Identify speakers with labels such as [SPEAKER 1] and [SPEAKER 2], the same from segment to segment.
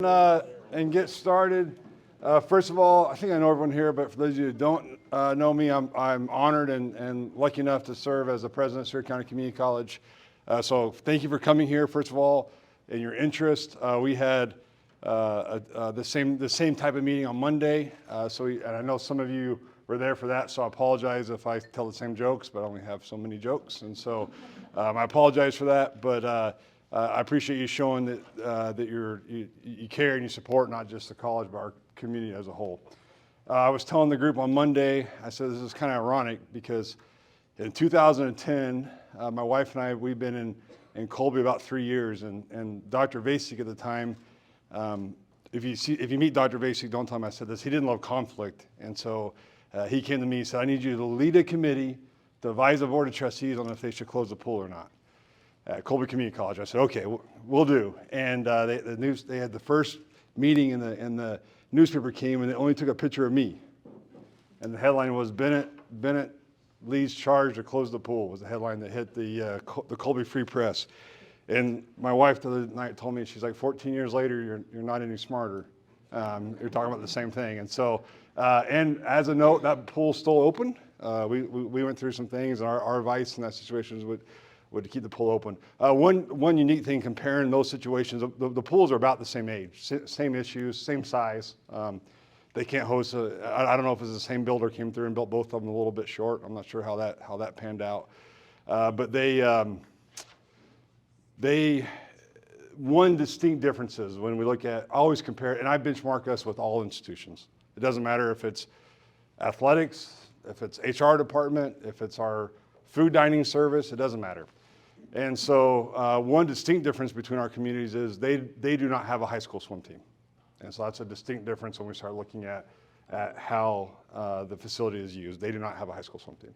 [SPEAKER 1] And get started. First of all, I think I know everyone here, but for those of you who don't know me, I'm honored and lucky enough to serve as the president of Seward County Community College. So thank you for coming here, first of all, and your interest. We had the same type of meeting on Monday, and I know some of you were there for that, so I apologize if I tell the same jokes, but I only have so many jokes, and so I apologize for that, but I appreciate you showing that you care and you support not just the college, but our community as a whole. I was telling the group on Monday, I said this is kind of ironic because in 2010, my wife and I, we've been in Colby about 3 years, and Dr. Vasek at the time, if you meet Dr. Vasek, don't tell him I said this, he didn't love conflict, and so he came to me and said, I need you to lead a committee to advise the Board of Trustees on if they should close the pool or not. At Colby Community College. I said, okay, we'll do. And they had the first meeting and the newspaper came and they only took a picture of me. And the headline was Bennett leads charge to close the pool was the headline that hit the Colby Free Press. And my wife the other night told me, she's like, 14 years later, you're not any smarter. You're talking about the same thing. And so, and as a note, that pool's still open. We went through some things, and our advice in that situation would keep the pool open. One unique thing comparing those situations, the pools are about the same age, same issues, same size. They can't host I don't know if it's the same builder came through and built both of them a little bit short. I'm not sure how that panned out. But one distinct differences when we look at, always compare, and I benchmark us with all institutions. It doesn't matter if it's athletics, if it's HR department, if it's our food dining service, it doesn't matter. And so one distinct difference between our communities is they do not have a high school swim team. And so that's a distinct difference when we start looking at how the facility is used. They do not have a high school swim team.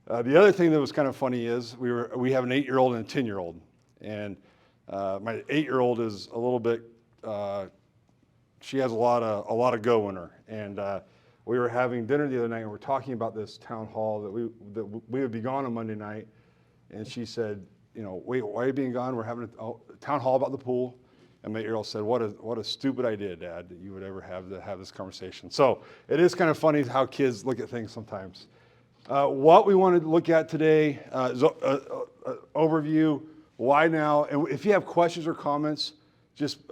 [SPEAKER 1] The other thing that was kind of funny is we have an 8-year-old and a 10-year-old. And my 8-year-old is a little bit, she has a lot of go in her. And we were having dinner the other night and we're talking about this town hall that we would be gone on Monday night. And she said, wait, why are you being gone? We're having a town hall about the pool. And my 8-year-old said, what a stupid idea, Dad, that you would ever have this conversation. So it is kind of funny how kids look at things sometimes. What we want to look at today is overview, why now? And if you have questions or comments, just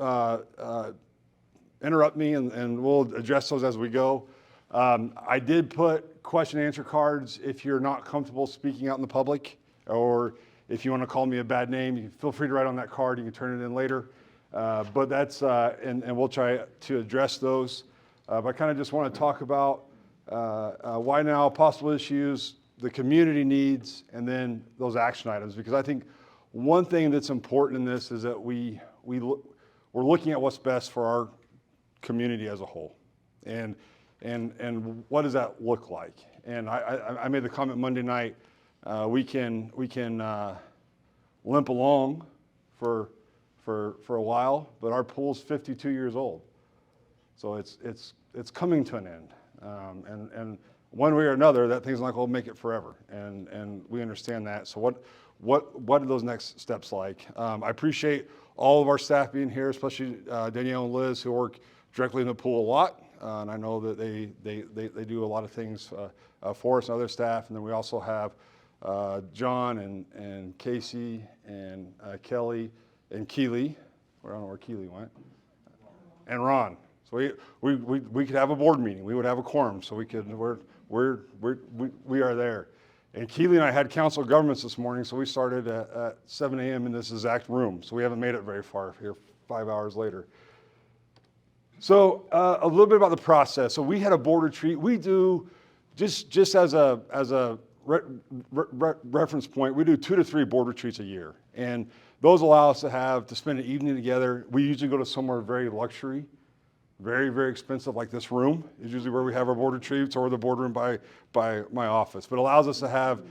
[SPEAKER 1] interrupt me and we'll address those as we go. I did put question and answer cards if you're not comfortable speaking out in the public, or if you want to call me a bad name, you feel free to write on that card. You can turn it in later. But that's, and we'll try to address those. But I kind of just want to talk about why now, possible issues, the community needs, and then those action items. Because I think one thing that's important in this is that we're looking at what's best for our community as a whole. And what does that look like? And I made the comment Monday night, we can limp along for a while, but our pool's 52 years old. So it's coming to an end. And one way or another, that thing's not going to make it forever. And we understand that. So what are those next steps like? I appreciate all of our staff being here, especially Danielle and Liz, who work directly in the pool a lot. And I know that they do a lot of things for us and other staff. And then we also have John and Casey and Kelly and Keeley. I don't know where Keeley went. And Ron. So we could have a board meeting. We would have a quorum. So we are there. And Keeley and I had council of governments this morning. So we started at 7 a.m. in this exact room. So we haven't made it very far here 5 hours later. So a little bit about the process. So we had a board retreat. We do, just as a reference point, we do 2 to 3 board retreats a year. And those allow us to spend an evening together. We usually go to somewhere very luxury, very, very expensive, like this room is usually where we have our board retreats, or the boardroom by my office. But it allows us to have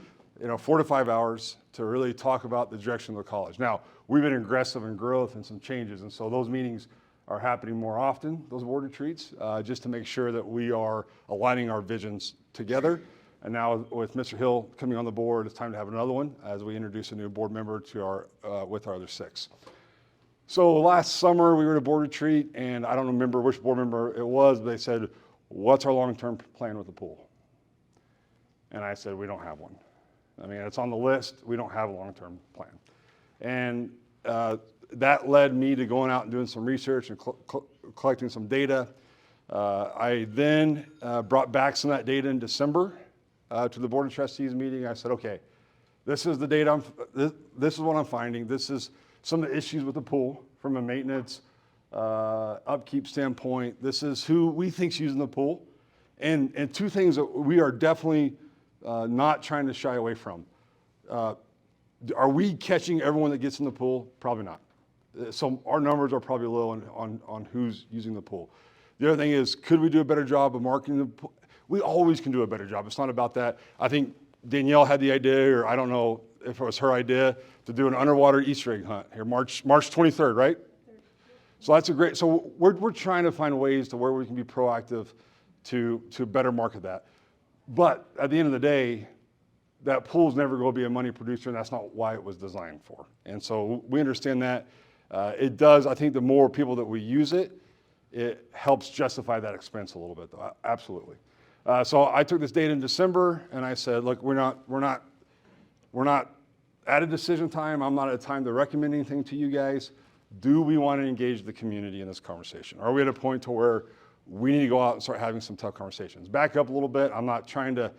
[SPEAKER 1] 4 to 5 hours to really talk about the direction of the college. Now, we've been aggressive in growth and some changes, and so those meetings are happening more often, those board retreats, just to make sure that we are aligning our visions together. And now with Mr. Hill coming on the board, it's time to have another one as we introduce a new board member to with our other 6. So last summer we were at a board retreat, and I don't remember which board member it was, but they said, what's our long-term plan with the pool? And I said, we don't have one. I mean, it's on the list. We don't have a long-term plan. And that led me to going out and doing some research and collecting some data. I then brought back some of that data in December to the Board of Trustees meeting. I said, okay, this is the data, this is what I'm finding. This is some of the issues with the pool from a maintenance, upkeep standpoint. This is who we think's using the pool. And two things that we are definitely not trying to shy away from. Are we catching everyone that gets in the pool? Probably not. So our numbers are probably low on who's using the pool. The other thing is, could we do a better job of marketing the pool? We always can do a better job. It's not about that. I think Danielle had the idea, or I don't know if it was her idea, to do an underwater Easter egg hunt here, March 23rd, right? So that's a great, so we're trying to find ways to where we can be proactive to better market that. But at the end of the day, that pool's never going to be a money producer, and that's not why it was designed for. And so we understand that. It does, I think the more people that we use it, it helps justify that expense a little bit, though, absolutely. So I took this data in December, and I said, look, we're not at a decision time. I'm not at a time to recommend anything to you guys. Do we want to engage the community in this conversation? Are we at a point to where we need to go out and start having some tough conversations? Back up a little bit. I'm not trying to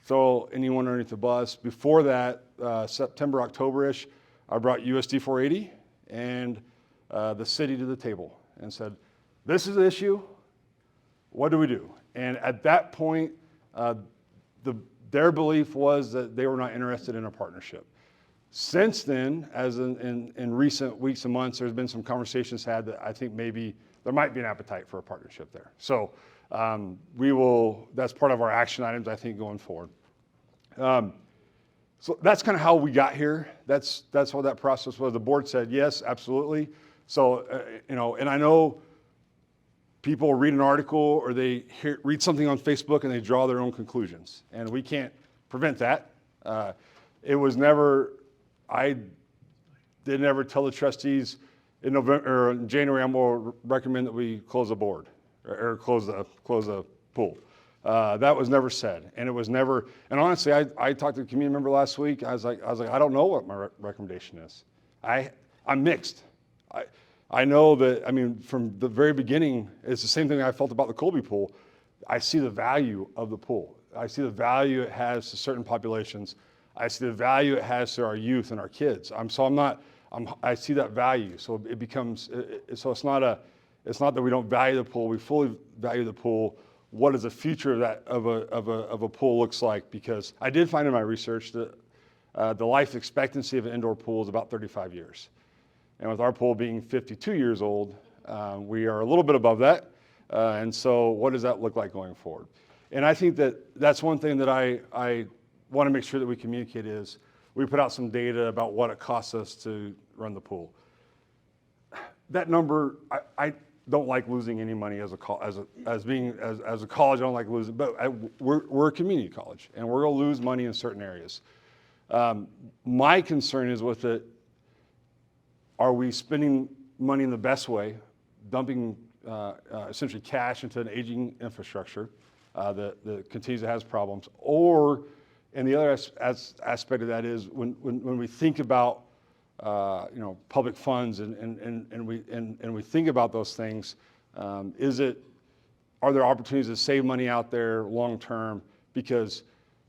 [SPEAKER 1] throw anyone underneath the bus. Before that, September, October-ish, I brought USD 480 and the city to the table and said, this is the issue. What do we do? And at that point, their belief was that they were not interested in a partnership. Since then, as in recent weeks and months, there's been some conversations had that I think maybe there might be an appetite for a partnership there. So that's part of our action items, I think, going forward. So that's kind of how we got here. That's what that process was. The board said, yes, absolutely. So, and I know people read an article or they read something on Facebook and they draw their own conclusions. And we can't prevent that. It was never, I did never tell the trustees in November or in January, I'm going to recommend that we close the board or close the pool. That was never said, and it was never. And honestly, I talked to a community member last week. I was like, I don't know what my recommendation is. I'm mixed. I know that. I mean, from the very beginning, it's the same thing I felt about the Colby pool. I see the value of the pool. I see the value it has to certain populations. I see the value it has to our youth and our kids. I see that value. So it becomes. So it's not that we don't value the pool. We fully value the pool. What is the future of that of a pool looks like? Because I did find in my research that the life expectancy of an indoor pool is about 35 years, and with our pool being 52 years old, we are a little bit above that. And so, what does that look like going forward? And I think that's one thing that I want to make sure that we communicate is we put out some data about what it costs us to run the pool. That number, I don't like losing any money as a college. I don't like losing, but we're a community college, and we're going to lose money in certain areas. My concern is with it. Are we spending money in the best way, dumping essentially cash into an aging infrastructure that continues to have problems, or, and the other aspect of that is when we think about public funds and we think about those things, are there opportunities to save money out there long term? Because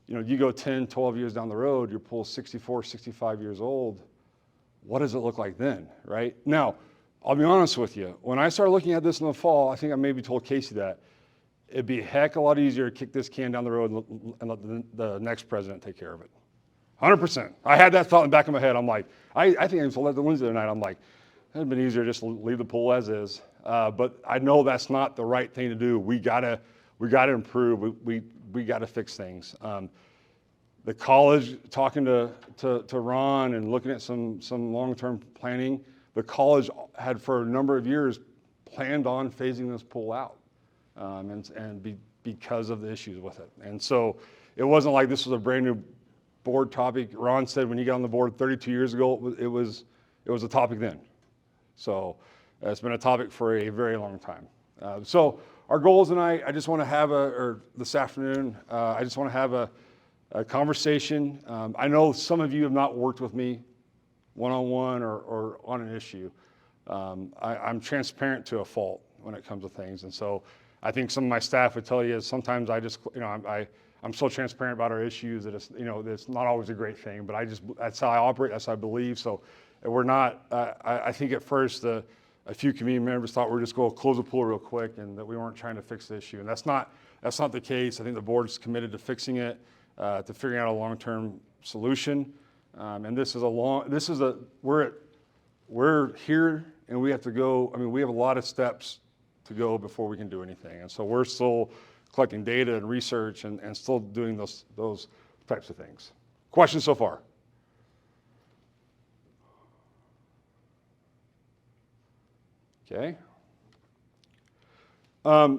[SPEAKER 1] you go 10, 12 years down the road, your pool's 64, 65 years old. What does it look like then, right? Now, I'll be honest with you. When I started looking at this in the fall, I think I maybe told Casey that it'd be a heck of a lot easier to kick this can down the road and let the next president take care of it. 100%. I had that thought in the back of my head. I'm like, I think I told that to Wednesday night. I'm like, it'd been easier just to leave the pool as is. But I know that's not the right thing to do. We gotta improve. We gotta fix things. The college, talking to Ron and looking at some long-term planning, the college had for a number of years planned on phasing this pool out, because of the issues with it. And so it wasn't like this was a brand new board topic. Ron said when he got on the board 32 years ago, it was a topic then. So it's been a topic for a very long time. So our goals tonight, I just want to have this afternoon, I just want to have a conversation. I know some of you have not worked with me one-on-one or on an issue. I'm transparent to a fault when it comes to things. And so I think some of my staff would tell you sometimes I just, I'm so transparent about our issues that it's not always a great thing, but that's how I operate, that's how I believe. So we're not, I think at first a few community members thought we were just going to close the pool real quick and that we weren't trying to fix the issue. And that's not the case. I think the board's committed to fixing it, to figuring out a long-term solution. And we're here and we have to go, we have a lot of steps to go before we can do anything. And so we're still collecting data and research and still doing those types of things. Questions so far? Okay.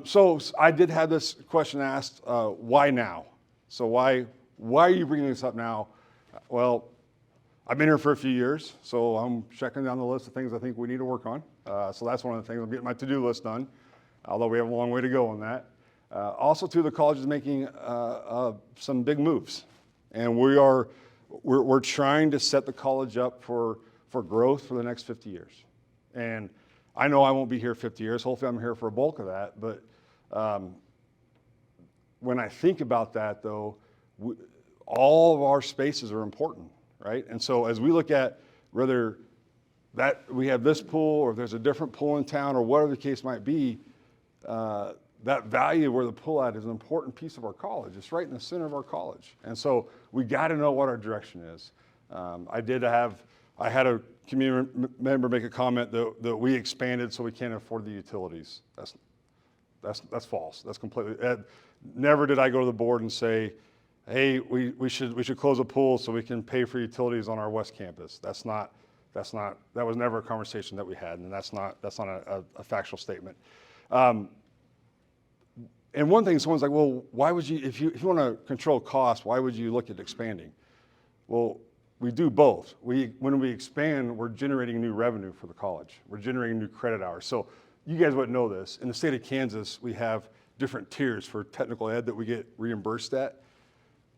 [SPEAKER 1] So I did have this question asked, why now? So why are you bringing this up now? Well, I've been here for a few years, so I'm checking down the list of things I think we need to work on. So that's one of the things. I'm getting my to-do list done, although we have a long way to go on that. Also, too, the college is making some big moves, and we're trying to set the college up for growth for the next 50 years. And I know I won't be here 50 years. Hopefully, I'm here for a bulk of that. But when I think about that, though, all of our spaces are important, right? And so as we look at whether that we have this pool or if there's a different pool in town or whatever the case might be, that value where the pool at is an important piece of our college. It's right in the center of our college. And so we got to know what our direction is. I had a community member make a comment that we expanded so we can't afford the utilities. That's false. That's completely, never did I go to the board and say, hey, we should close a pool so we can pay for utilities on our west campus. That was never a conversation that we had, and that's not a factual statement. And one thing, someone's like, well, why would you, if you want to control costs, why would you look at expanding? Well, we do both. When we expand, we're generating new revenue for the college. We're generating new credit hours. So you guys wouldn't know this. In the state of Kansas, we have different tiers for technical ed that we get reimbursed at.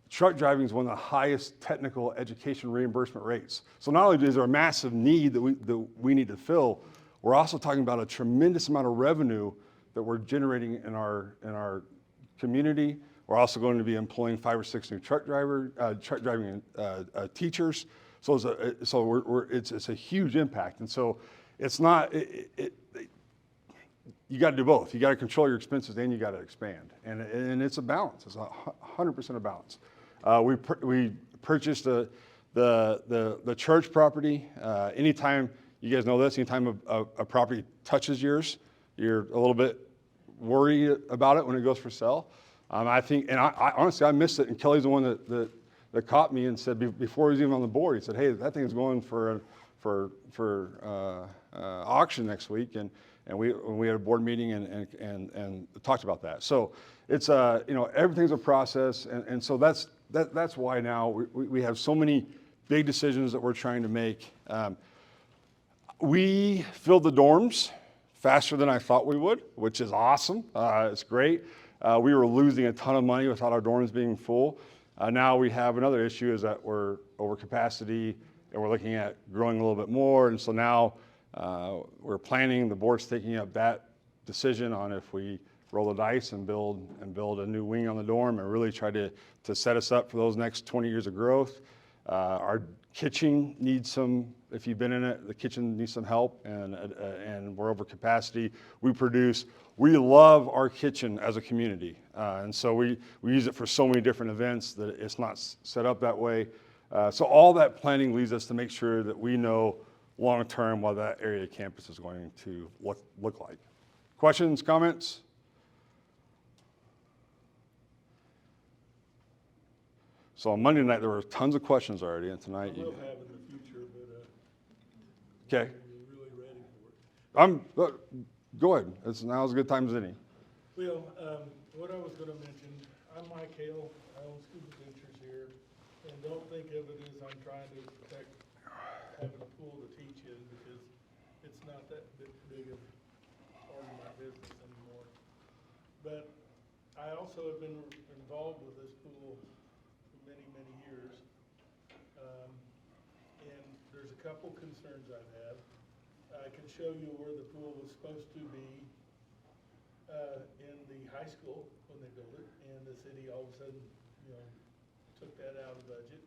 [SPEAKER 1] Truck driving is one of the highest technical education reimbursement rates. So not only is there a massive need that we need to fill, we're also talking about a tremendous amount of revenue that we're generating in our community. We're also going to be employing 5 or 6 new truck driving teachers. So it's a huge impact. And so it's not, you got to do both. You got to control your expenses and you got to expand. And it's a balance. It's 100% a balance. We purchased the church property. Anytime, you guys know this, anytime a property touches yours, you're a little bit worried about it when it goes for sale. I think, and I honestly, I missed it. And Kelly's the one that caught me and said, before he was even on the board, he said, hey, that thing's going for auction next week. And we had a board meeting and talked about that. So it's, everything's a process. And so that's why now we have so many big decisions that we're trying to make. We filled the dorms faster than I thought we would, which is awesome. It's great. We were losing a ton of money without our dorms being full. Now we have another issue is that we're over capacity and we're looking at growing a little bit more. And so now we're planning, the board's taking up that decision on if we roll the dice and build a new wing on the dorm and really try to set us up for those next 20 years of growth. Our kitchen needs some, if you've been in it, the kitchen needs some help and we're over capacity. We love our kitchen as a community. And so we use it for so many different events that it's not set up that way. So all that planning leads us to make sure that we know long-term what that area of campus is going to look like. Questions, comments? So on Monday night, there were tons of questions already, and tonight
[SPEAKER 2] I will have in the future, but
[SPEAKER 1] okay.
[SPEAKER 2] I'm really ready for it.
[SPEAKER 1] Go ahead. Now's as good time as any.
[SPEAKER 2] Well, what I was going to mention, I'm Mike Hale. I own Scuba Ventures here, and don't think of it as I'm trying to protect having a pool to teach in, because it's not that big of part of my business anymore. But I also have been involved with this pool for many, many years. And there's a couple concerns I've had. I can show you where the pool was supposed to be in the high school when they built it, and the city all of a sudden, took that out of the budget.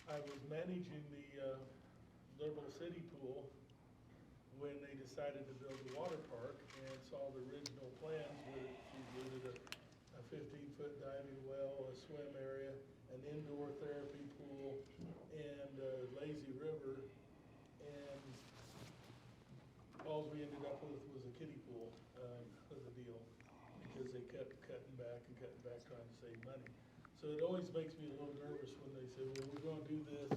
[SPEAKER 2] I was managing the Liberal City pool when they decided to build the water park, and saw the original plans where it included a 15-foot diving well, a swim area, an indoor therapy pool, and a lazy river, and all we ended up with was a kiddie pool as a deal, because they kept cutting back trying to save money. So it always makes me a little nervous when they say, well, we're gonna do this,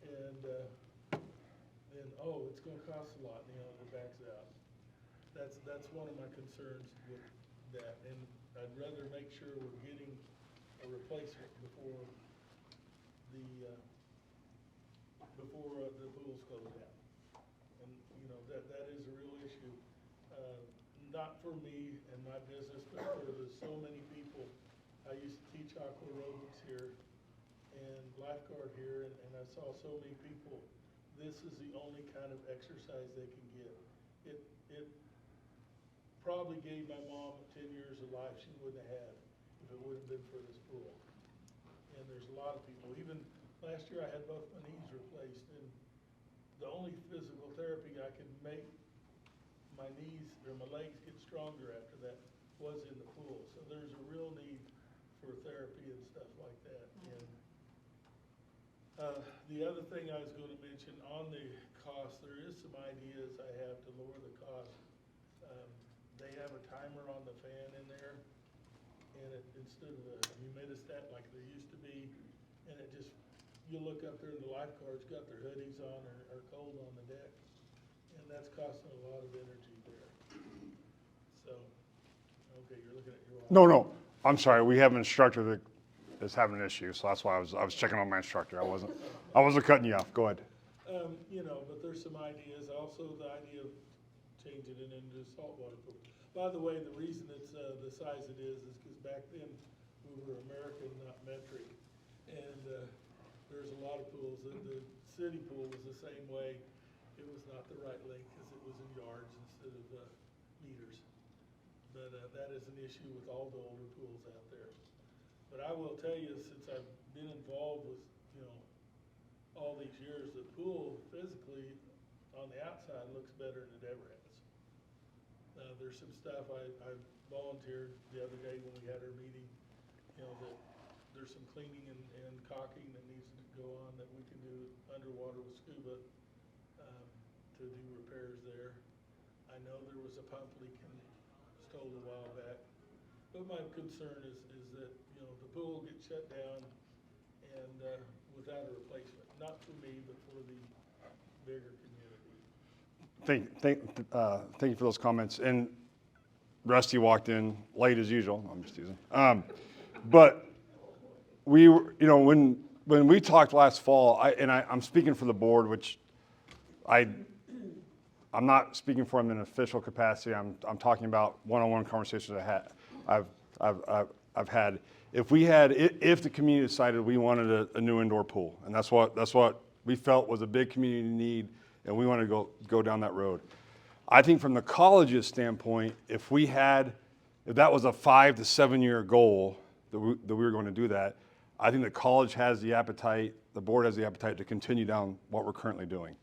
[SPEAKER 2] and then, oh, it's gonna cost a lot, and it backs out. That's one of my concerns with that, and I'd rather make sure we're getting a replacement before the pool's closed down. And, that is a real issue, not for me and my business, but for so many people. I used to teach aqua aerobics here and lifeguard here, and I saw so many people, this is the only kind of exercise they can get. It probably gave my mom 10 years of life she wouldn't have had if it wouldn't have been for this pool. And there's a lot of people, even last year I had both my knees replaced, and the only physical therapy I could make my knees or my legs get stronger after that was in the pool. So there's a real need for therapy and stuff like that. And the other thing I was going to mention on the cost, there is some ideas I have to lower the cost. They have a timer on the fan in there, and instead of a humidistat like there used to be, and it just, you look up there and the lifeguards got their hoodies on or are cold on the deck, and that's costing a lot of energy there. So, okay, you're looking at your watch.
[SPEAKER 1] No, I'm sorry. We have an instructor that is having an issue, so that's why I was checking on my instructor. I wasn't cutting you off. Go ahead.
[SPEAKER 2] But there's some ideas. Also, the idea of changing it into a saltwater pool. By the way, the reason it's the size it is because back then we were American, not metric, and there's a lot of pools. The city pool was the same way. It was not the right length because it was in yards instead of meters. But that is an issue with all the older pools out there. But I will tell you, since I've been involved with, all these years, the pool physically on the outside looks better than it ever has. There's some stuff I volunteered the other day when we had our meeting, that there's some cleaning and caulking that needs to go on that we can do underwater with scuba to do repairs there. I know there was a pump leak installed a while back, but my concern is that the pool gets shut down and without a replacement, not for me, but for the bigger community.
[SPEAKER 1] Thank you for those comments. And Rusty walked in late as usual. I'm just teasing. But we were, when we talked last fall, I'm speaking for the board, which I'm not speaking for them in an official capacity. I'm talking about one-on-one conversations I've had. If the community decided we wanted a new indoor pool, and that's what we felt was a big community need, and we wanted to go down that road. I think from the college's standpoint, if that was a 5 to 7 year goal that we were going to do that, I think the college has the appetite, the board has the appetite to continue down what we're currently doing.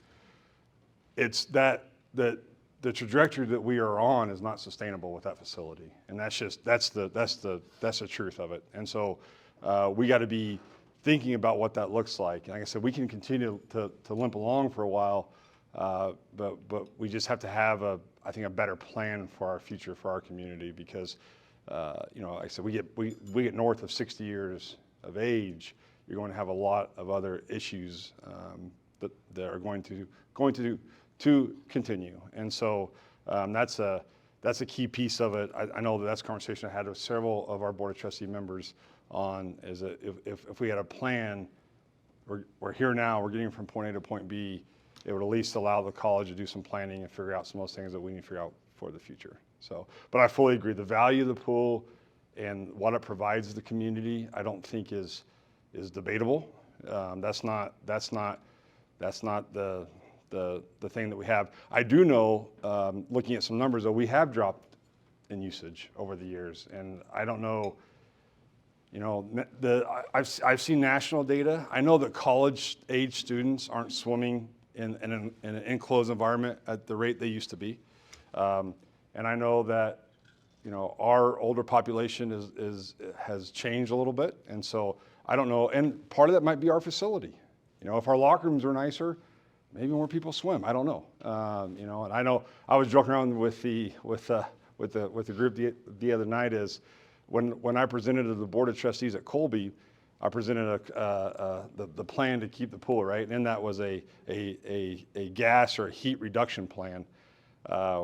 [SPEAKER 1] It's that the trajectory that we are on is not sustainable with that facility, and that's the truth of it. And so we got to be thinking about what that looks like. And like I said, we can continue to limp along for a while, but we just have to have I think a better plan for our future for our community, because like I said, we get north of 60 years of age, you're going to have a lot of other issues that are going to continue. And so that's a key piece of it. I know that's a conversation I had with several of our Board of Trustee members on, is that if we had a plan, we're here now, we're getting from point A to point B, it would at least allow the college to do some planning and figure out some of those things that we need to figure out for the future. So, but I fully agree, the value of the pool and what it provides the community, I don't think is debatable. That's not the thing that we have. I do know, looking at some numbers, though, we have dropped in usage over the years, and I don't know. I've seen national data. I know that college-age students aren't swimming in an enclosed environment at the rate they used to be, and I know that our older population has changed a little bit, and so I don't know. And part of that might be our facility. If our locker rooms are nicer, maybe more people swim. I don't know. And I know I was joking around with the group the other night is when I presented to the board of trustees at Colby, I presented the plan to keep the pool, right, and that was a gas or a heat reduction plan,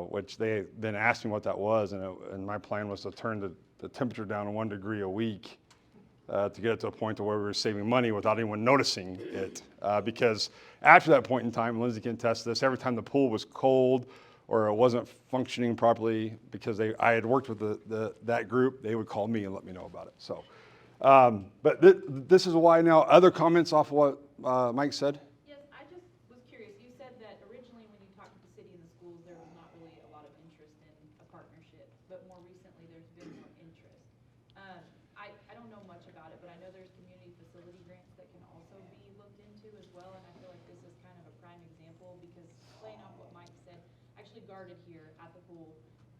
[SPEAKER 1] which they then asked me what that was, and my plan was to turn the temperature down 1 degree a week. To get it to a point to where we were saving money without anyone noticing it. Because after that point in time, Lindsay can attest to this, every time the pool was cold or it wasn't functioning properly, because I had worked with that group, they would call me and let me know about it. So, but this is why now. Other comments off what Mike said?
[SPEAKER 3] Yes, I just was curious. You said that originally when you talked to the city and the schools, there was not really a lot of interest in a partnership, but more recently there's been more interest. I don't know much about it, but I know there's community facility grants that can also be looked into as well, and I feel like this is kind of a prime example, because playing off what Mike said, I actually guarded here at the pool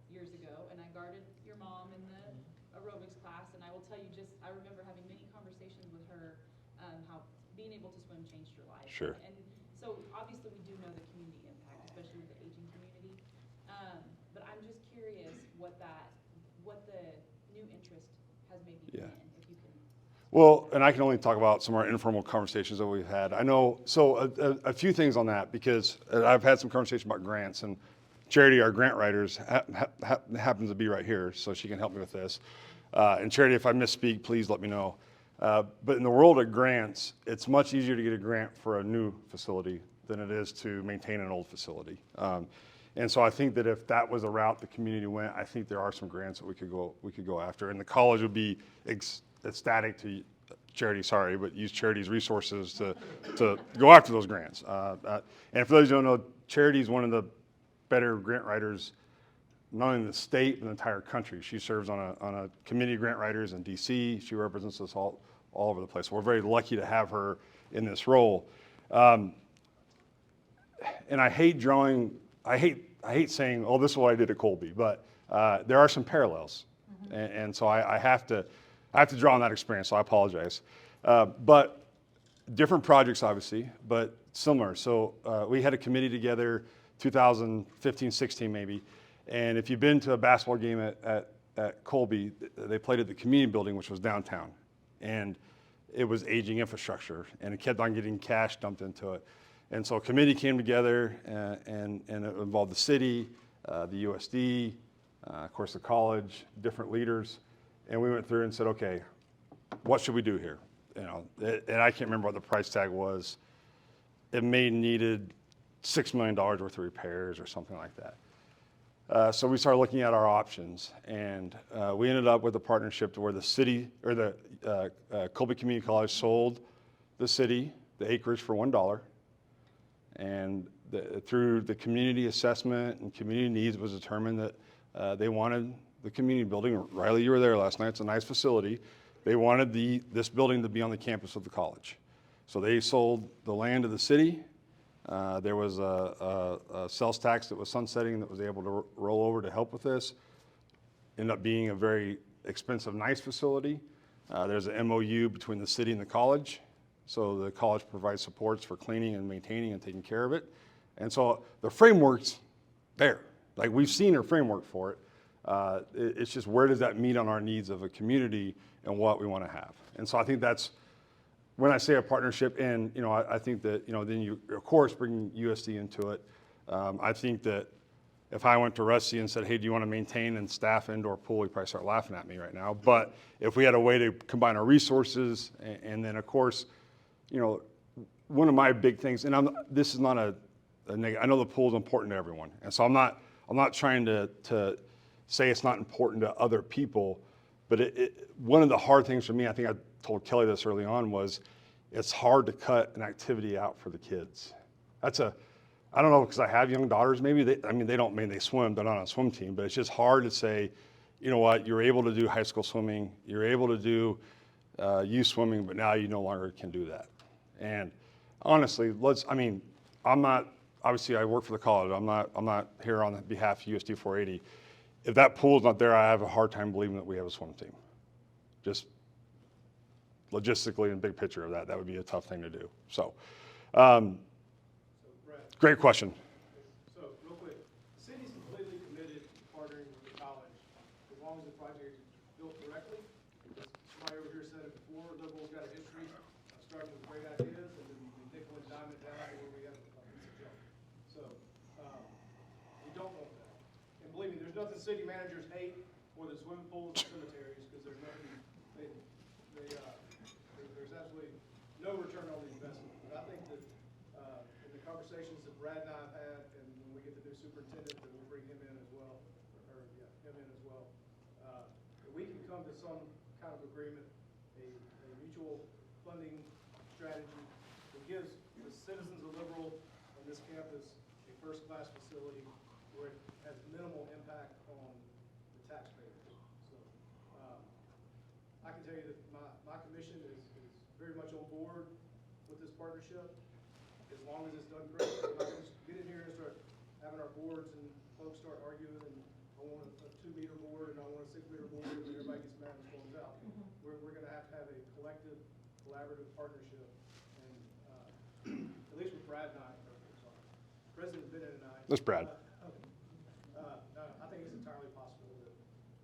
[SPEAKER 3] years ago, and I guarded your mom in the aerobics class, and I will tell you, I remember having many conversations with her, how being able to swim changed your life.
[SPEAKER 1] Sure.
[SPEAKER 3] And so obviously we do know the community impact, especially with the aging community, but I'm just curious what the new interest has maybe been.
[SPEAKER 1] Well, and I can only talk about some of our informal conversations that we've had. I know, so a few things on that, because I've had some conversation about grants, and Charity, our grant writers, happens to be right here, so she can help me with this. And Charity, if I misspeak, please let me know. But in the world of grants, it's much easier to get a grant for a new facility than it is to maintain an old facility. And so I think that if that was the route the community went, I think there are some grants that we could go after, and the college would be ecstatic to use Charity's resources to go after those grants. And for those who don't know, Charity is one of the better grant writers, not only in the state, but in the entire country. She serves on a committee of grant writers in DC. She represents us all over the place. We're very lucky to have her in this role. And I hate saying, oh, this is what I did at Colby, but there are some parallels. Mm-hmm. And so I have to draw on that experience, so I apologize. But different projects, obviously, but similar. So we had a committee together, 2015, 16 maybe, and if you've been to a basketball game at Colby, they played at the community building, which was downtown, and it was aging infrastructure, and it kept on getting cash dumped into it. And so a committee came together, and it involved the city, the USD, of course the college, different leaders, and we went through and said, okay, what should we do here? And I can't remember what the price tag was. It needed $6 million worth of repairs or something like that. So we started looking at our options, and we ended up with a partnership to where the city, or the Colby Community College, sold the city the acreage for $1, and through the community assessment and community needs, it was determined that they wanted the community building. Riley, you were there last night. It's a nice facility. They wanted this building to be on the campus of the college. So they sold the land to the city. There was a sales tax that was sunsetting that was able to roll over to help with this. Ended up being a very expensive, nice facility. There's an MOU between the city and the college. So the college provides supports for cleaning and maintaining and taking care of it. And so the framework's there. Like, we've seen a framework for it. It's just, where does that meet on our needs of a community and what we want to have? And so I think that's, when I say a partnership, and I think that then you of course bring USD into it. I think that if I went to Rusty and said, hey, do you want to maintain and staff indoor pool, he'd probably start laughing at me right now. But if we had a way to combine our resources, and then of course, one of my big things, and this is not I know the pool is important to everyone. And so I'm not trying to say it's not important to other people, but one of the hard things for me, I think I told Kelly this early on, was it's hard to cut an activity out for the kids. I don't know, because I have young daughters, maybe they swim, they're not on a swim team, but it's just hard to say, you know what, you're able to do high school swimming, you're able to do youth swimming, but now you no longer can do that. And honestly, obviously I work for the college, I'm not here on behalf of USD 480. If that pool's not there, I have a hard time believing that we have a swim team. Just logistically and big picture of that would be a tough thing to do. So, great question.
[SPEAKER 4] So, real quick, the city's completely committed to partnering with the college as long as the project is built correctly. As somebody over here said it before, Liverpool's got a history of starting with great ideas and then we nickel and dime it down to where we have a piece of junk. So, we don't want that. And believe me, there's nothing city managers hate more than swimming pools and cemeteries, because there's nothing, there's absolutely no return on the investment. But I think that in the conversations that Brad and I have had, and when we get the new superintendent, that we'll bring him in as well, that we can come to some kind of agreement, a mutual funding strategy that gives the citizens of Liberal on this campus a first-class facility where it has minimal impact on the taxpayers. So I can tell you that my commission is very much on board with this partnership, as long as it's done correctly. We're not going to get in here and start having our boards and folks start arguing, and I want a 2-meter board and I want a 6-meter board, and everybody gets mad and storms out. We're going to have a collective, collaborative partnership, and at least with Brad and I, sorry, President Bennett and I.
[SPEAKER 1] That's Brad.
[SPEAKER 4] I think it's entirely possible that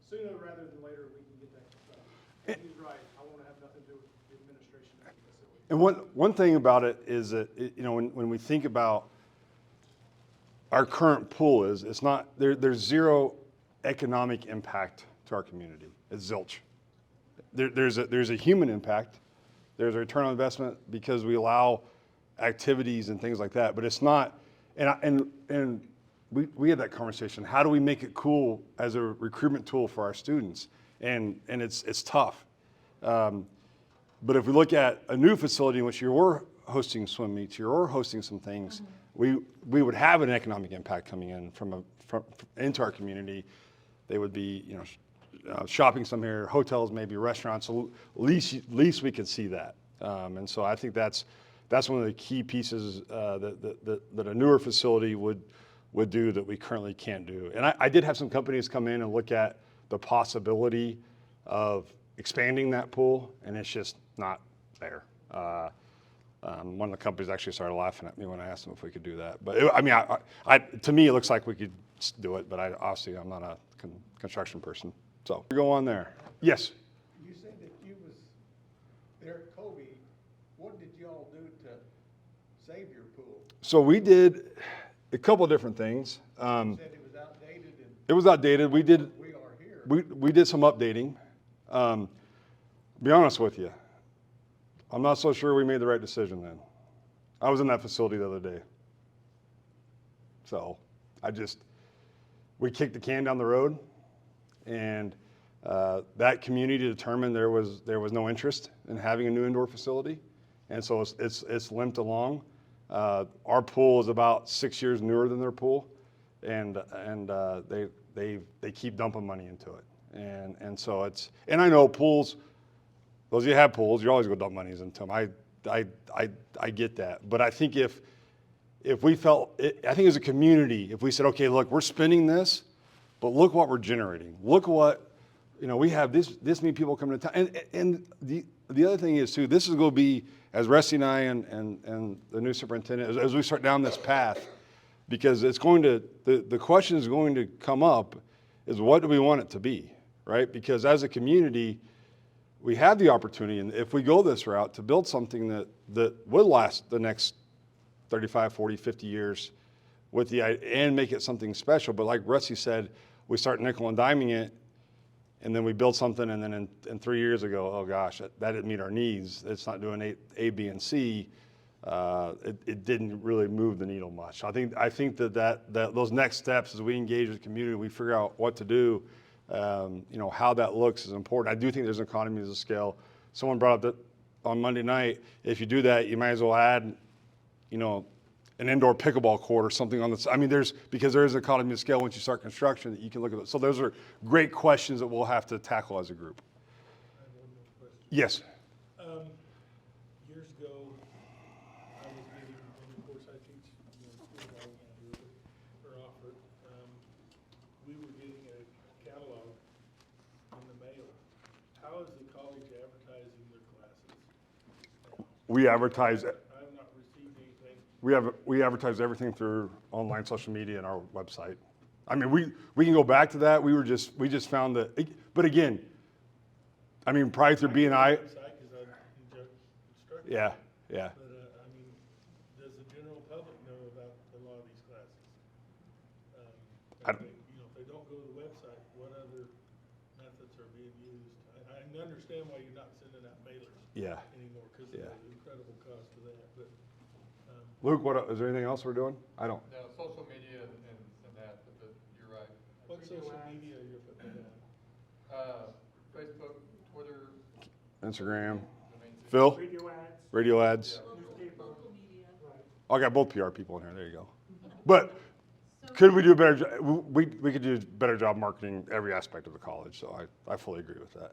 [SPEAKER 4] sooner rather than later we can get that done. And he's right. I want to have nothing to do with the administration of the facility.
[SPEAKER 1] And one thing about it is that, when we think about our current pool, it's not, there's zero economic impact to our community. It's zilch. There's a human impact. There's a return on investment because we allow activities and things like that, but it's not, and we had that conversation. How do we make it cool as a recruitment tool for our students? And it's tough. But if we look at a new facility in which you're hosting swim meets, you're hosting some things, we would have an economic impact coming in from into our community. They would be, shopping somewhere, hotels, maybe restaurants. So at least we could see that. And so I think that's one of the key pieces that a newer facility would do that we currently can't do. And I did have some companies come in and look at the possibility of expanding that pool, and it's just not there. One of the companies actually started laughing at me when I asked them if we could do that. But to me, it looks like we could do it, but obviously I'm not a construction person. So we go on there. Yes.
[SPEAKER 5] You said that you was there at Kobe. What did y'all do to save your pool?
[SPEAKER 1] So we did a couple of different things.
[SPEAKER 5] You said it was outdated. And
[SPEAKER 1] It was outdated. We
[SPEAKER 5] are here.
[SPEAKER 1] we did some updating. Be honest with you, I'm not so sure we made the right decision then. I was in that facility the other day. So we kicked the can down the road, and that community determined there was no interest in having a new indoor facility, and so it's limped along. Our pool is about 6 years newer than their pool, and they keep dumping money into it, and so and I know pools. Those of you who have pools, you're always going to dump monies into them. I get that, but I think if we felt, I think as a community, if we said, okay, look, we're spending this, but look what we're generating. Look what, we have this many people coming to town. And the other thing is too, this is going to be, as Rusty and I and the new superintendent, as we start down this path, because it's going to, the question is going to come up is what do we want it to be, right? Because as a community, we have the opportunity, and if we go this route, to build something that will last the next 35, 40, 50 years and make it something special. But like Rusty said, we start nickel and diming it, and then we build something, and then in 3 years ago, oh gosh, that didn't meet our needs. It's not doing A, B, and C. it didn't really move the needle much. I think that those next steps as we engage with the community, we figure out what to do, how that looks is important. I do think there's economies of scale. Someone brought up that on Monday night, if you do that, you might as well add, an indoor pickleball court or something on this. I mean, because there is an economy of scale once you start construction that you can look at it. So those are great questions that we'll have to tackle as a group.
[SPEAKER 2] I have one more question.
[SPEAKER 1] Yes.
[SPEAKER 2] Years ago, I was getting, and of course I teach, school ball now here, but, or offer it, we were getting a catalog in the mail. How is the college advertising their classes?
[SPEAKER 1] We advertise.
[SPEAKER 2] I have not received anything.
[SPEAKER 1] We advertise everything through online social media and our website. I mean, we can go back to that. We just found that, but again, I mean, probably through BNI.
[SPEAKER 2] Because I'm instructor.
[SPEAKER 1] Yeah.
[SPEAKER 2] But, I mean, does the general public know about a lot of these classes? If they don't go to the website, what other methods are being used? I understand why you're not sending out mailers
[SPEAKER 1] Yeah.
[SPEAKER 2] anymore, because of the incredible cost of that, but,
[SPEAKER 1] Luke, is there anything else we're doing? I don't.
[SPEAKER 6] No, social media and that, but you're right.
[SPEAKER 2] what social media you're putting out?
[SPEAKER 6] Facebook, Twitter.
[SPEAKER 1] Instagram.
[SPEAKER 6] the main two.
[SPEAKER 1] Phil?
[SPEAKER 5] Radio ads.
[SPEAKER 1] Radio ads.
[SPEAKER 3] Local media.
[SPEAKER 1] I got both PR people in here. There you go. But could we do a better job? We could do a better job marketing every aspect of the college. So I fully agree with that.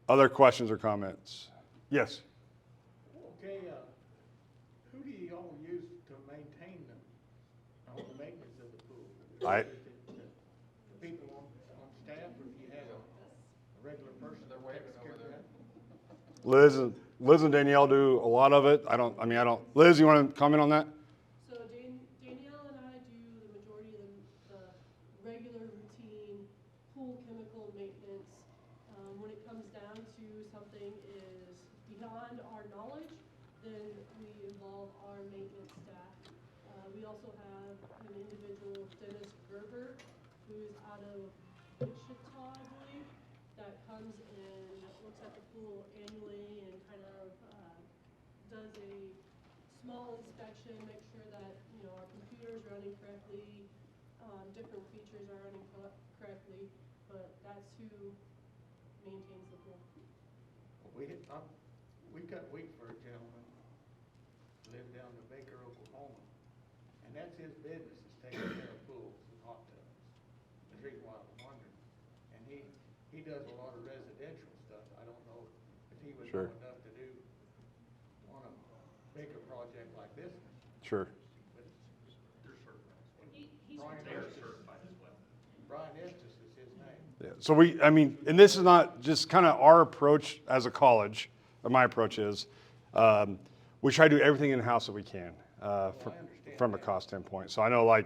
[SPEAKER 1] Other questions or comments? Yes.
[SPEAKER 5] Okay, who do you all use to maintain all the maintenance of the pool? The people on staff, or do you have a regular person that takes care of that?
[SPEAKER 1] Liz and Danielle do a lot of it. Liz, you want to comment on that?
[SPEAKER 7] So Danielle and I do the majority of the regular routine pool chemical maintenance. When it comes down to something is beyond our knowledge, then we involve our maintenance staff. We also have an individual, Dennis Gerber, who's out of Wichita, I believe, that comes and looks at the pool annually and kind of does a small inspection, make sure that, our computer's running correctly, different features are running correctly, but that's who maintains the pool.
[SPEAKER 5] We cut wheat for a gentleman, lived down in Baker, Oklahoma, and that's his business, is taking care of pools and hot tubs. That's the reason why I was wondering. And he does a lot of residential stuff. I don't know if he would know
[SPEAKER 1] Sure.
[SPEAKER 5] enough to do on a bigger project like this one.
[SPEAKER 1] Sure.
[SPEAKER 5] But
[SPEAKER 3] He's
[SPEAKER 5] Brian Estes is his name.
[SPEAKER 1] Yeah. So and this is not just kind of our approach as a college, or my approach is, we try to do everything in-house that we can from a cost standpoint. So I know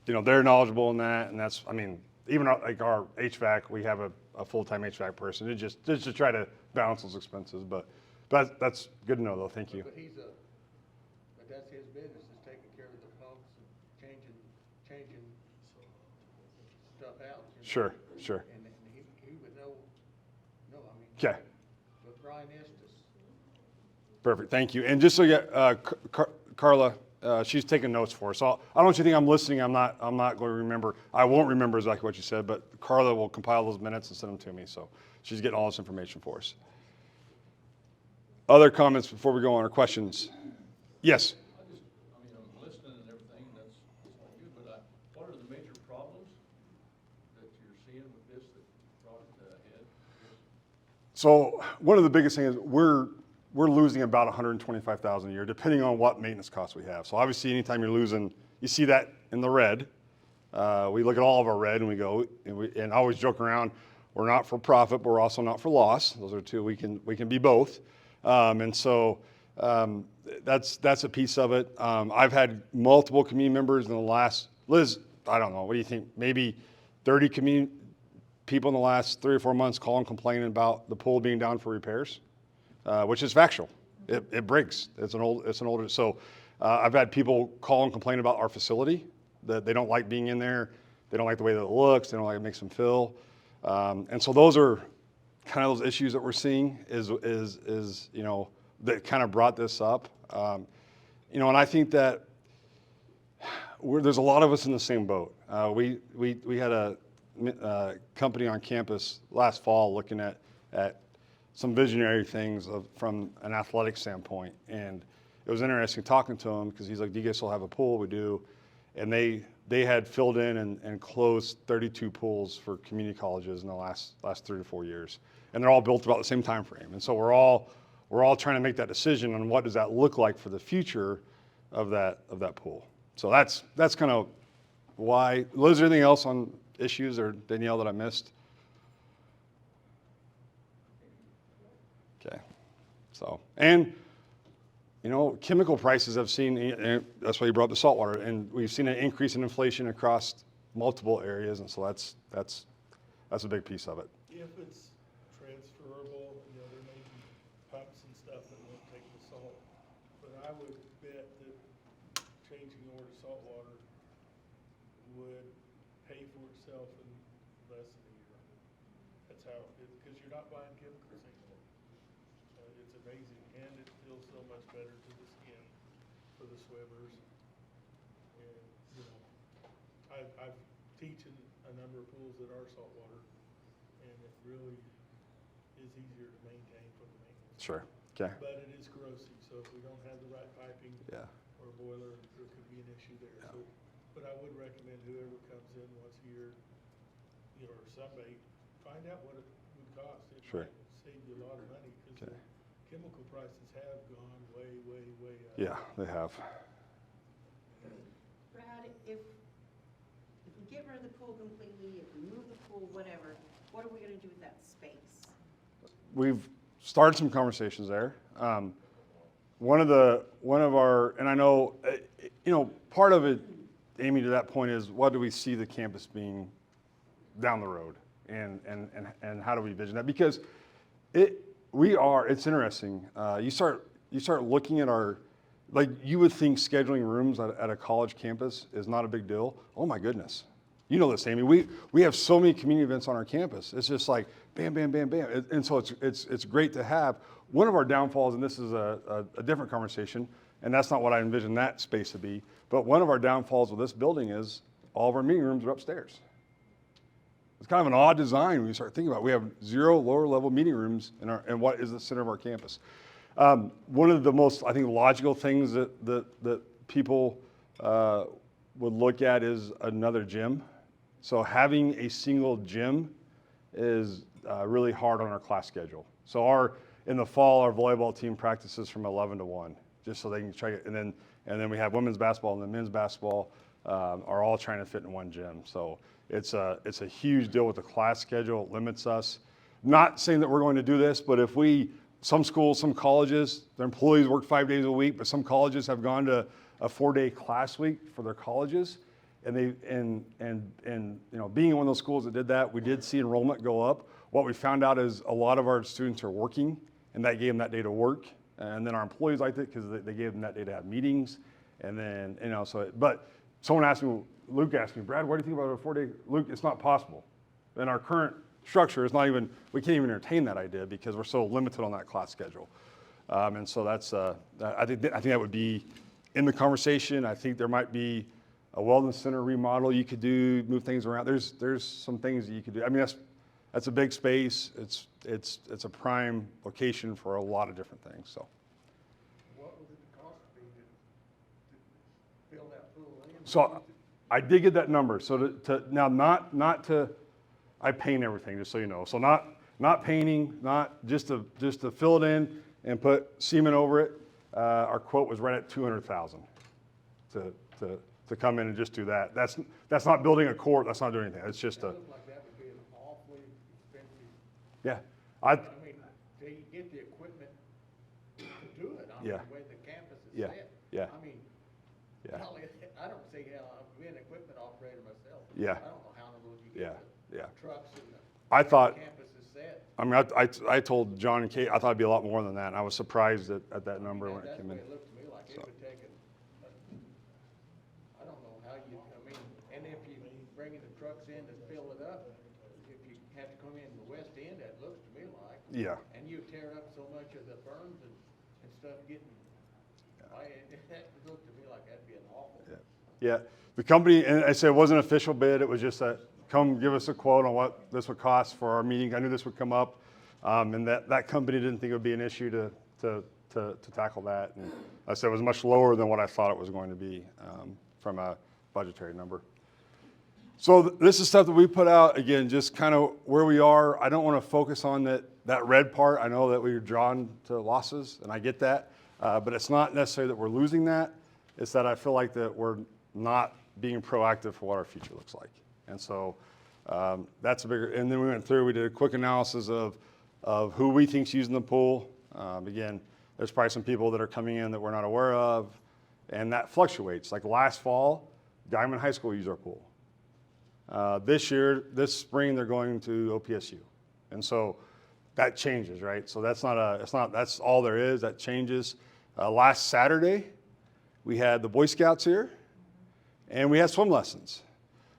[SPEAKER 1] they're knowledgeable in that, and that's, even our HVAC, we have a full-time HVAC person, just to try to balance those expenses, but that's good to know though, thank you.
[SPEAKER 5] But that's his business, is taking care of the pumps and changing stuff out.
[SPEAKER 1] Sure.
[SPEAKER 5] And he would know,
[SPEAKER 1] Okay,
[SPEAKER 5] but Brian Estes,
[SPEAKER 1] perfect, thank you. And just so you get, Carla, she's taking notes for us. So I don't want you to think I'm listening. I'm not going to remember. I won't remember exactly what you said, but Carla will compile those minutes and send them to me. So she's getting all this information for us. Other comments before we go on, or questions? Yes.
[SPEAKER 8] I'm listening and everything, and that's all good, but what are the major problems that you're seeing with this that brought it ahead?
[SPEAKER 1] So one of the biggest things is we're losing about $125,000 a year, depending on what maintenance costs we have. So obviously, anytime you're losing, you see that in the red. We look at all of our red and we go, and I always joke around, we're not for profit, but we're also not for loss. Those are two, we can be both. And so that's a piece of it. I've had multiple community members in the last, Liz, I don't know, what do you think? Maybe 30 community people in the last 3 or 4 months call and complaining about the pool being down for repairs, which is factual. It breaks. It's an older. So I've had people call and complain about our facility, that they don't like being in there. They don't like the way that it looks. They don't like it makes them feel. And so those are kind of those issues that we're seeing is that kind of brought this up. You know, and I think that there's a lot of us in the same boat. We had a company on campus last fall looking at some visionary things from an athletic standpoint, and it was interesting talking to him because he's like, "Do you guys still have a pool?" We do, and they had filled in and closed 32 pools for community colleges in the last 3 to 4 years, and they're all built about the same time frame. And so we're all trying to make that decision on what does that look like for the future of that pool. So that's kind of why. Liz, is there anything else on issues or Danielle that I missed? Okay. So, and you know, chemical prices have seen, and that's why you brought up the saltwater, and we've seen an increase in inflation across multiple areas, and so that's a big piece of it.
[SPEAKER 2] If it's transferable, you know, there may be pumps and stuff that won't take the salt, but I would bet that changing over to salt water would pay for itself in less than a year. That's how, because you're not buying chemicals anymore. It's amazing, and it feels so much better to the skin for the swimmers. And, you know, I've teaching a number of pools that are saltwater, and it really is easier to maintain for the maintenance.
[SPEAKER 1] Sure. Okay.
[SPEAKER 2] But it is corrosive, so if we don't have the right piping
[SPEAKER 1] Yeah.
[SPEAKER 2] or boiler, there could be an issue there.
[SPEAKER 1] Yeah.
[SPEAKER 2] So, but I would recommend whoever comes in once a year, you know, or somebody, find out what it would cost. It
[SPEAKER 1] Sure.
[SPEAKER 2] might save you a lot of money, because
[SPEAKER 1] Okay.
[SPEAKER 2] chemical prices have gone way, way, way up.
[SPEAKER 1] Yeah, they have.
[SPEAKER 9] Brad, if we get rid of the pool completely, if we move the pool, whatever, what are we gonna do with that space?
[SPEAKER 1] We've started some conversations there. One of our, and I know, you know, part of it, Amy, to that point is what do we see the campus being down the road, and how do we envision that? Because it's interesting. You start looking at like you would think scheduling rooms at a college campus is not a big deal. Oh my goodness. You know this, Amy. We have so many community events on our campus. It's just like bam, bam, bam, bam. And so it's great to have. One of our downfalls, and this is a different conversation, and that's not what I envision that space to be, but one of our downfalls with this building is all of our meeting rooms are upstairs. It's kind of an odd design when you start thinking about it. We have 0 lower level meeting rooms in what is the center of our campus. One of the most, I think, logical things that people would look at is another gym. So having a single gym is really hard on our class schedule. So in the fall, our volleyball team practices from 11 to 1, just so they can try it. And then we have women's basketball and then men's basketball are all trying to fit in one gym. So it's a huge deal with the class schedule. It limits us. Not saying that we're going to do this, but if some schools, some colleges, their employees work 5 days a week, but some colleges have gone to a 4-day class week for their colleges. And you know, being in one of those schools that did that, we did see enrollment go up. What we found out is a lot of our students are working, and that gave them that day to work. And then our employees liked it because they gave them that day to have meetings. And then, you know, but someone asked me, Luke asked me, Brad, what do you think about a 4-day? Luke, it's not possible. In our current structure, it's not even, we can't even entertain that idea because we're so limited on that class schedule. And so that's, I think that would be in the conversation. I think there might be a wellness center remodel you could do, move things around. There's some things that you could do. I mean, that's a big space. It's a prime location for a lot of different things. So.
[SPEAKER 5] What would it cost be to fill that pool in?
[SPEAKER 1] So I did get that number. So now not to, I paint everything, just so you know. So not painting, not just to fill it in and put cement over it. Our quote was right at $200,000 to come in and just do that. That's not building a court. That's not doing anything. It's just
[SPEAKER 5] It looks like that would be an awfully expensive,
[SPEAKER 1] yeah.
[SPEAKER 5] I mean, till you get the equipment to do it, I mean,
[SPEAKER 1] Yeah.
[SPEAKER 5] the way the campus is
[SPEAKER 1] Yeah.
[SPEAKER 5] set.
[SPEAKER 1] Yeah.
[SPEAKER 5] I mean,
[SPEAKER 1] Yeah.
[SPEAKER 5] golly, I don't see how, I've been an equipment operator myself.
[SPEAKER 1] Yeah.
[SPEAKER 5] I don't know how in the world you
[SPEAKER 1] Yeah.
[SPEAKER 5] get
[SPEAKER 1] Yeah.
[SPEAKER 5] the trucks and
[SPEAKER 1] I thought.
[SPEAKER 5] the campus is set.
[SPEAKER 1] I mean, I told John and Kate I thought it'd be a lot more than that. And I was surprised at that number when it came in.
[SPEAKER 5] That's the way it looked to me like. It
[SPEAKER 1] So.
[SPEAKER 5] would take I don't know how you, I mean, and if you bring in the trucks in to fill it up, if you had to come in the west end, that looks to me like.
[SPEAKER 1] Yeah.
[SPEAKER 5] And you tear up so much of the berms and stuff getting, that looked to me like that'd be an awful.
[SPEAKER 1] Yeah, the company, and I said it wasn't an official bid, it was just that, come give us a quote on what this would cost for our meeting. I knew this would come up, and that company didn't think it would be an issue to tackle that. And I said it was much lower than what I thought it was going to be from a budgetary number. So this is stuff that we put out, again, just kind of where we are. I don't want to focus on that red part. I know that we're drawn to losses, and I get that, but it's not necessarily that we're losing that. It's that I feel like that we're not being proactive for what our future looks like. And so that's a bigger, and then we went through, we did a quick analysis of who we think's using the pool. Again, there's probably some people that are coming in that we're not aware of, and that fluctuates. Like last fall, Diamond High School used our pool. This spring, they're going to OPSU. And so that changes, right? So that's all there is, that changes. Last Saturday, we had the Boy Scouts here, and we had swim lessons.